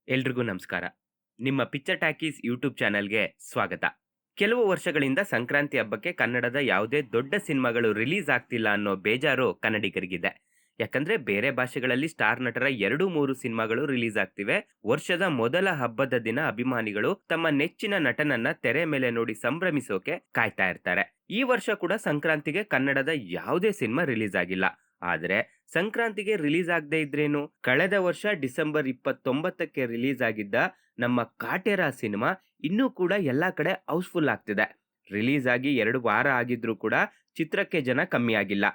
ಎಲ್ರಿಗೂ ನಮಸ್ಕಾರ. ನಿಮ್ಮ ಪಿಕ್ಚರ್ ಟಾಕೀಸ್ ಯೂಟ್ಯೂಬ್ ಚಾನೆಲ್‌ಗೆ ಸ್ವಾಗತ. ಕೆಲವು ವರ್ಷಗಳಿಂದ ಸಂಕ್ರಾಂತಿ ಹಬ್ಬಕ್ಕೆ ಕನ್ನಡದ ಯಾವುದೇ ದೊಡ್ಡ ಸಿನಿಮಾಗಳು ರಿಲೀಸ್ ಆಗ್ತಿಲ್ಲ ಅನ್ನೋ ಬೇಜಾರು ಕನ್ನಡಿಗರಿಗಿದೆ. ಯಾಕಂದ್ರೆ ಬೇರೆ ಭಾಷೆಗಳಲ್ಲಿ ಸ್ಟಾರ್ ನಟರ 2, 3 ಸಿನಿಮಾಗಳು ರಿಲೀಸ್ ಆಗ್ತಿವೆ. ವರ್ಷದ ಮೊದಲ ಹಬ್ಬದ ದಿನ ಅಭಿಮಾನಿಗಳು ತಮ್ಮ ನೆಚ್ಚಿನ ನಟನನ್ನ ತೆರೆ ಮೇಲೆ ನೋಡಿ ಸಂಭ್ರಮಿಸೋಕೆ ಕಾಯ್ತಾ ಇರ್ತಾರೆ. ಈ ವರ್ಷ ಕೂಡ ಸಂಕ್ರಾಂತಿಗೆ ಕನ್ನಡದ ಯಾವುದೇ ಸಿನಿಮಾ ರಿಲೀಸ್ ಆಗಿಲ್ಲ. ಆದ್ರೆ ಸಂಕ್ರಾಂತಿಗೆ ರಿಲೀಸ್ ಆಗದೆ ಇದ್ರೇನು, ಕಳೆದ ವರ್ಷ ಡಿಸೆಂಬರ್ 29ಕ್ಕೆ ರಿಲೀಸ್ ಆಗಿದ್ದ ನಮ್ಮ ಕಾಟೇರ ಸಿನಿಮಾ ಇನ್ನೂ ಕೂಡ ಎಲ್ಲಾ ಕಡೆ ಹೌಸ್‌ಫುಲ್ ಆಗ್ತಿದೆ. ರಿಲೀಸ್ ಆಗಿ 2 ವಾರ ಆಗಿದ್ರೂ ಕೂಡ ಚಿತ್ರಕ್ಕೆ ಜನ ಕಮ್ಮಿ ಆಗಿಲ್ಲ.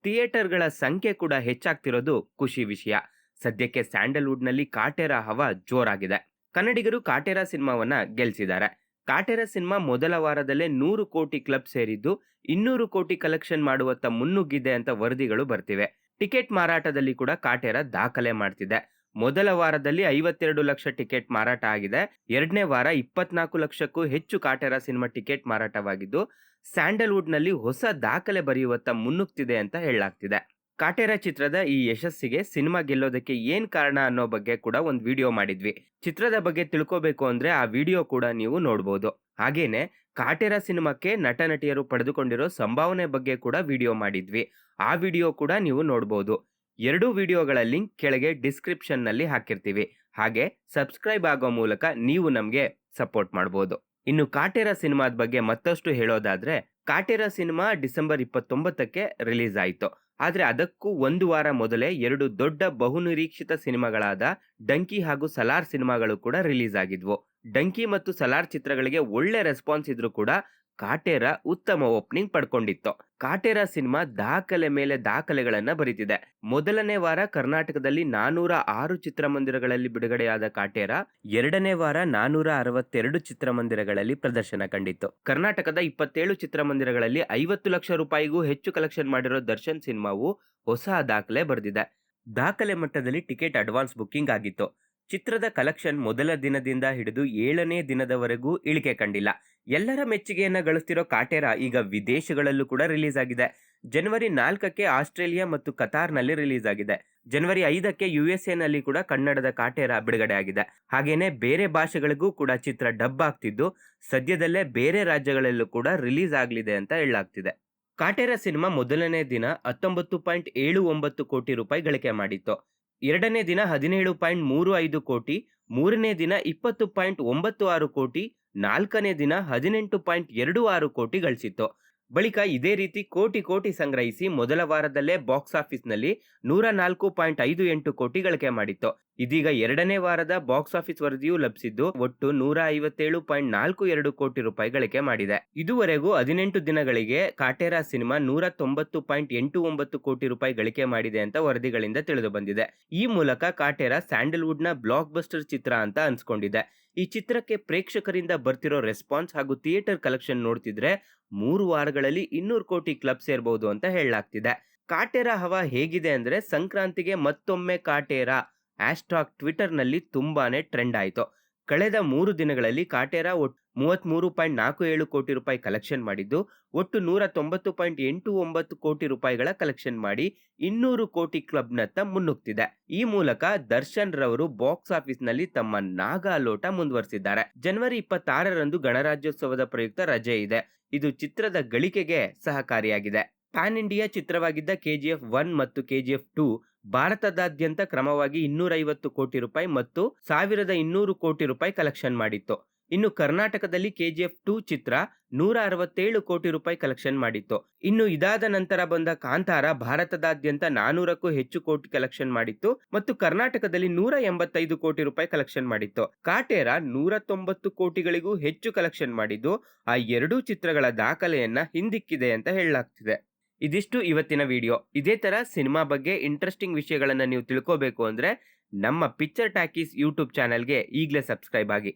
ಥಿಯೇಟರ್‌ಗಳ ಸಂಖ್ಯೆ ಕೂಡ ಹೆಚ್ಚಾಗ್ತಿರೋದು ಖುಷಿ ವಿಷಯ. ಸದ್ಯಕ್ಕೆ ಸ್ಯಾಂಡಲ್‌ವುಡ್‌ನಲ್ಲಿ ಕಾಟೇರ ಹವಾ ಜೋರಾಗಿದೆ. ಕನ್ನಡಿಗರು ಕಾಟೇರ ಸಿನಿಮಾವನ್ನ ಗೆಲ್ಸಿದ್ದಾರೆ. ಕಾಟೇರ ಸಿನಿಮಾ ಮೊದಲ ವಾರದಲ್ಲೇ 100 ಕೋಟಿ ಕ್ಲಬ್ ಸೇರಿದ್ದು 200 ಕೋಟಿ ಕಲೆಕ್ಷನ್ ಮಾಡುವತ್ತ ಮುನ್ನುಗ್ಗಿದೆ ಅಂತ ವರದಿಗಳು ಬರ್ತಿವೆ. ಟಿಕೆಟ್ ಮಾರಾಟದಲ್ಲಿ ಕೂಡ ಕಾಟೇರ ದಾಖಲೆ ಮಾಡ್ತಿದೆ. ಮೊದಲ ವಾರದಲ್ಲಿ 52 ಲಕ್ಷ ಟಿಕೆಟ್ ಮಾರಾಟ ಆಗಿದೆ. ಎರಡನೇ ವಾರ 24 ಲಕ್ಷಕ್ಕೂ ಹೆಚ್ಚು ಕಾಟೇರ ಸಿನಿಮಾ ಟಿಕೆಟ್ ಮಾರಾಟವಾಗಿದ್ದು, ಸ್ಯಾಂಡಲ್‌ವುಡ್‌ನಲ್ಲಿ ಹೊಸ ದಾಖಲೆ ಬರೆಯುವತ್ತ ಮುನ್ನುಗ್ತಿದೆ ಅಂತ ಹೇಳಲಾಗ್ತಿದೆ. ಕಾಟೇರ ಚಿತ್ರದ ಈ ಯಶಸ್ಸಿಗೆ ಸಿನಿಮಾ ಗೆಲ್ಲೋದಕ್ಕೆ ಏನ್ ಕಾರಣ ಅನ್ನೋ ಬಗ್ಗೆ ಕೂಡ ಒಂದು ವಿಡಿಯೋ ಮಾಡಿದ್ವಿ. ಚಿತ್ರದ ಬಗ್ಗೆ ತಿಳ್ಕೋಬೇಕು ಅಂದ್ರೆ ಆ ವಿಡಿಯೋ ಕೂಡ ನೀವು ನೋಡ್ಬೋದು. ಹಾಗೇನೆ ಕಾಟೇರ ಸಿನಿಮಾಕ್ಕೆ ನಟ ನಟಿಯರು ಪಡೆದುಕೊಂಡಿರೋ ಸಂಭಾವನೆ ಬಗ್ಗೆ ಕೂಡ ವಿಡಿಯೋ ಮಾಡಿದ್ವಿ. ಆ ವಿಡಿಯೋ ಕೂಡ ನೀವು ನೋಡ್ಬೋದು. ಎರಡೂ ವಿಡಿಯೋಗಳ ಲಿಂಕ್ ಕೆಳಗೆ ಡಿಸ್ಕ್ರಿಪ್ಷನ್ ನಲ್ಲಿ ಹಾಕಿರ್ತೀವಿ. ಹಾಗೆ ಸಬ್ಸ್ಕ್ರೈಬ್ ಆಗೋ ಮೂಲಕ ನೀವು ನಮ್ಗೆ ಸಪೋರ್ಟ್ ಮಾಡ್ಬೋದು. ಇನ್ನು ಕಾಟೇರ ಸಿನಿಮಾದ ಬಗ್ಗೆ ಮತ್ತಷ್ಟು ಹೇಳೋದಾದ್ರೆ, ಕಾಟೇರ ಸಿನಿಮಾ ಡಿಸೆಂಬರ್ 29ಕ್ಕೆ ರಿಲೀಸ್ ಆಯಿತು. ಆದ್ರೆ ಅದಕ್ಕೂ ಒಂದು ವಾರ ಮೊದಲೇ 2 ದೊಡ್ಡ ಬಹುನಿರೀಕ್ಷಿತ ಸಿನಿಮಾಗಳಾದ ಡಂಕಿ ಹಾಗೂ ಸಲಾರ್ ಸಿನಿಮಾಗಳು ಕೂಡ ರಿಲೀಸ್ ಆಗಿದ್ವು. ಡಂಕಿ ಮತ್ತು ಸಲಾರ್ ಚಿತ್ರಗಳಿಗೆ ಒಳ್ಳೆ ರೆಸ್ಪಾನ್ಸ್ ಇದ್ರೂ ಕೂಡ ಕಾಟೇರ ಉತ್ತಮ ಓಪನಿಂಗ್ ಪಡ್ಕೊಂಡಿತ್ತು. ಕಾಟೇರ ಸಿನಿಮಾ ದಾಖಲೆ ಮೇಲೆ ದಾಖಲೆಗಳನ್ನ ಬರೀತಿದೆ. ಮೊದಲನೇ ವಾರ ಕರ್ನಾಟಕದಲ್ಲಿ 406 ಚಿತ್ರಮಂದಿರಗಳಲ್ಲಿ ಬಿಡುಗಡೆಯಾದ ಕಾಟೇರ ಎರಡನೇ ವಾರ 462 ಚಿತ್ರಮಂದಿರಗಳಲ್ಲಿ ಪ್ರದರ್ಶನ ಕಂಡಿತ್ತು. ಕರ್ನಾಟಕದ 27 ಚಿತ್ರಮಂದಿರಗಳಲ್ಲಿ 50 ಲಕ್ಷ ರೂಪಾಯಿಗೂ ಹೆಚ್ಚು ಕಲೆಕ್ಷನ್ ಮಾಡಿರೋ ದರ್ಶನ್ ಸಿನಿಮಾವು ಹೊಸ ದಾಖಲೆ ಬರೆದಿದೆ. ದಾಖಲೆ ಮಟ್ಟದಲ್ಲಿ ಟಿಕೆಟ್ ಅಡ್ವಾನ್ಸ್ ಬುಕ್ಕಿಂಗ್ ಆಗಿತ್ತು. ಚಿತ್ರದ ಕಲೆಕ್ಷನ್ ಮೊದಲ ದಿನದಿಂದ ಹಿಡಿದು 7ನೇ ದಿನದವರೆಗೂ ಇಳಿಕೆ ಕಂಡಿಲ್ಲ. ಎಲ್ಲರ ಮೆಚ್ಚುಗೆಯನ್ನ ಗಳಿಸ್ತಿರೋ ಕಾಟೇರ ಈಗ ವಿದೇಶಗಳಲ್ಲೂ ಕೂಡ ರಿಲೀಸ್ ಆಗಿದೆ. ಜನವರಿ 4ಕ್ಕೆ ಆಸ್ಟ್ರೇಲಿಯಾ ಮತ್ತು ಕತಾರ್ನಲ್ಲಿ ರಿಲೀಸ್ ಆಗಿದೆ. ಜನವರಿ 5ಕ್ಕೆ USA ನಲ್ಲಿ ಕೂಡ ಕನ್ನಡದ ಕಾಟೇರ ಬಿಡುಗಡೆ ಆಗಿದೆ. ಹಾಗೇನೆ ಬೇರೆ ಭಾಷೆಗಳಿಗೂ ಕೂಡ ಚಿತ್ರ ಡಬ್ ಆಗ್ತಿದ್ದು, ಸದ್ಯದಲ್ಲೇ ಬೇರೆ ರಾಜ್ಯಗಳಲ್ಲೂ ಕೂಡ ರಿಲೀಸ್ ಆಗಲಿದೆ ಅಂತ ಹೇಳಲಾಗ್ತಿದೆ. ಕಾಟೇರ ಸಿನಿಮಾ ಮೊದಲನೇ ದಿನ 19.79 ಕೋಟಿ ರೂಪಾಯಿ ಗಳಿಕೆ ಮಾಡಿತ್ತು. ಎರಡನೇ ದಿನ 17.35 ಕೋಟಿ, ಮೂರನೇ ದಿನ 20.96 ಕೋಟಿ, ನಾಲ್ಕನೇ ದಿನ 18.26 ಕೋಟಿ ಗಳಿಸಿತ್ತು. ಬಳಿಕ ಇದೇ ರೀತಿ ಕೋಟಿ ಸಂಗ್ರಹಿಸಿ ಮೊದಲ ವಾರದಲ್ಲೇ ಬಾಕ್ಸ್ ಆಫೀಸ್‌ನಲ್ಲಿ 104.58 ಕೋಟಿ ಗಳಿಕೆ ಮಾಡಿತ್ತು. ಇದೀಗ ಎರಡನೇ ವಾರದ ಬಾಕ್ಸ್ ಆಫೀಸ್ ವರದಿಯೂ ಲಭಿಸಿದ್ದು ಒಟ್ಟು 157.42 ಕೋಟಿ ರೂಪಾಯಿ ಗಳಿಕೆ ಮಾಡಿದೆ. ಇದುವರೆಗೂ 18 ದಿನಗಳಿಗೆ ಕಾಟೇರ ಸಿನಿಮಾ 190.89 ಕೋಟಿ ರೂಪಾಯಿ ಗಳಿಕೆ ಮಾಡಿದೆ ಅಂತ ವರದಿಗಳಿಂದ ತಿಳಿದು ಬಂದಿದೆ. ಈ ಮೂಲಕ ಕಾಟೇರ ಸ್ಯಾಂಡಲ್‌ವುಡ್‌ನ ಬ್ಲಾಕ್ ಬಸ್ಟರ್ ಚಿತ್ರ ಅಂತ ಅನ್ಸ್ಕೊಂಡಿದೆ. ಈ ಚಿತ್ರಕ್ಕೆ ಪ್ರೇಕ್ಷಕರಿಂದ ಬರ್ತಿರೋ ರೆಸ್ಪಾನ್ಸ್ ಹಾಗೂ ಥಿಯೇಟರ್ ಕಲೆಕ್ಷನ್ ನೋಡ್ತಿದ್ರೆ 3 ವಾರಗಳಲ್ಲಿ 200 ಕೋಟಿ ಕ್ಲಬ್ ಸೇರಬಹುದು ಅಂತ ಹೇಳಲಾಗ್ತಿದೆ. ಕಾಟೇರ ಹವಾ ಹೇಗಿದೆ ಅಂದ್ರೆ, ಸಂಕ್ರಾಂತಿಗೆ ಮತ್ತೊಮ್ಮೆ ಕಾಟೇರ ಹ್ಯಾಶ್‌ಟ್ಯಾಗ್ ಟ್ವಿಟರ್‌ನಲ್ಲಿ ತುಂಬಾನೇ ಟ್ರೆಂಡ್ ಆಯಿತು. ಕಳೆದ 3 ದಿನಗಳಲ್ಲಿ ಕಾಟೇರ ಒಟ್ಟು 33.47 ಕೋಟಿ ರೂಪಾಯಿ ಕಲೆಕ್ಷನ್ ಮಾಡಿದ್ದು, ಒಟ್ಟು 190.89 ಕೋಟಿ ರೂಪಾಯಿಗಳ ಕಲೆಕ್ಷನ್ ಮಾಡಿ 200 ಕೋಟಿ ಕ್ಲಬ್ನತ್ತ ಮುನ್ನುಗ್ತಿದೆ. ಈ ಮೂಲಕ ದರ್ಶನ್ ರವರು ಬಾಕ್ಸ್ ಆಫೀಸ್‌ನಲ್ಲಿ ತಮ್ಮ ನಾಗಾಲೋಟ ಮುಂದುವರಿಸಿದ್ದಾರೆ. ಜನವರಿ 26ರಂದು ಗಣರಾಜ್ಯೋತ್ಸವದ ಪ್ರಯುಕ್ತ ರಜೆ ಇದೆ. ಇದು ಚಿತ್ರದ ಗಳಿಕೆಗೆ ಸಹಕಾರಿಯಾಗಿದೆ. ಪ್ಯಾನ್ ಇಂಡಿಯಾ ಚಿತ್ರವಾಗಿದ್ದ KGF 1 ಮತ್ತು KGF 2 ಭಾರತದಾದ್ಯಂತ ಕ್ರಮವಾಗಿ 250 ಕೋಟಿ ರೂಪಾಯಿ ಮತ್ತು 1200 ಕೋಟಿ ರೂಪಾಯಿ ಕಲೆಕ್ಷನ್ ಮಾಡಿತ್ತು. ಇನ್ನು ಕರ್ನಾಟಕದಲ್ಲಿ KGF 2 ಚಿತ್ರ 167 ಕೋಟಿ ರೂಪಾಯಿ ಕಲೆಕ್ಷನ್ ಮಾಡಿತ್ತು. ಇನ್ನು ಇದಾದ ನಂತರ ಬಂದ ಕಾಂತಾರ ಭಾರತದಾದ್ಯಂತ 400ಕ್ಕೂ ಹೆಚ್ಚು ಕೋಟಿ ಕಲೆಕ್ಷನ್ ಮಾಡಿತ್ತು ಮತ್ತು ಕರ್ನಾಟಕದಲ್ಲಿ 185 ಕೋಟಿ ರೂಪಾಯಿ ಕಲೆಕ್ಷನ್ ಮಾಡಿತ್ತು. ಕಾಟೇರ 190 ಕೋಟಿಗಳಿಗೂ ಹೆಚ್ಚು ಕಲೆಕ್ಷನ್ ಮಾಡಿದ್ದು ಆ ಎರಡೂ ಚಿತ್ರಗಳ ದಾಖಲೆಯನ್ನ ಹಿಂದಿಕ್ಕಿದೆ ಅಂತ ಹೇಳಲಾಗ್ತಿದೆ. ಇದಿಷ್ಟು ಇವತ್ತಿನ ವಿಡಿಯೋ. ಇದೇ ತರ ಸಿನಿಮಾ ಬಗ್ಗೆ ಇಂಟ್ರೆಸ್ಟಿಂಗ್ ವಿಷಯಗಳನ್ನ ನೀವು ತಿಳ್ಕೋಬೇಕು ಅಂದ್ರೆ ನಮ್ಮ ಪಿಕ್ಚರ್ ಟಾಕೀಸ್ ಯೂಟ್ಯೂಬ್ ಚಾನೆಲ್ಗೆ ಈಗಲೇ ಸಬ್ಸ್ಕ್ರೈಬ್ ಆಗಿ.